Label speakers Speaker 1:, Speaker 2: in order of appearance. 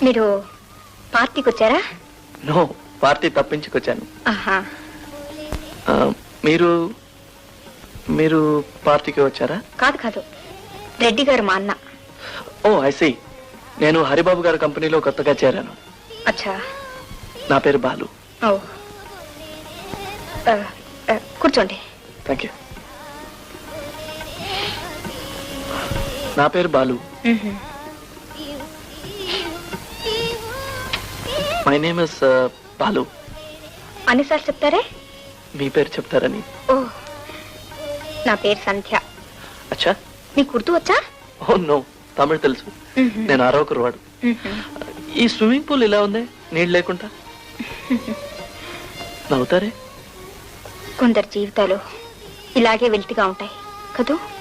Speaker 1: మీరు పార్టీకి వచ్చారా?
Speaker 2: నో, పార్టీ తప్పించుకొచ్చాను.
Speaker 1: ఆహా.
Speaker 2: మీరు మీరు పార్టీకి వచ్చారా?
Speaker 1: కాదు కాదు, రెడ్డి గారు మా అన్న.
Speaker 2: ఓ ఐ సీ. నేను హరిబాబు గారి కంపెనీలో కొత్తగా చేరాను.
Speaker 1: అచ్చా.
Speaker 2: నా పేరు బాలు.
Speaker 1: ఓ, కూర్చోండి.
Speaker 2: Thank you. నా పేరు Balu. My name is Balu.
Speaker 1: అన్నిసార్లు చెప్తారే?
Speaker 2: మీ పేరు చెప్తారని.
Speaker 1: ఓ, నా పేరు సంధ్య.
Speaker 2: అచ్చా.
Speaker 1: మీకు ఉర్దూ వచ్చా?
Speaker 2: ఓ నో, తమిళ తెలుసు. నేను ఆరవకరు వాడు. ఈ స్విమ్మింగ్ పూల్ ఇలా ఉంది, నీళ్ళు లేకుండా. నవ్వుతారే?
Speaker 1: కొందరు జీవితాలు ఇలాగే వెల్తిగా ఉంటాయి కదూ.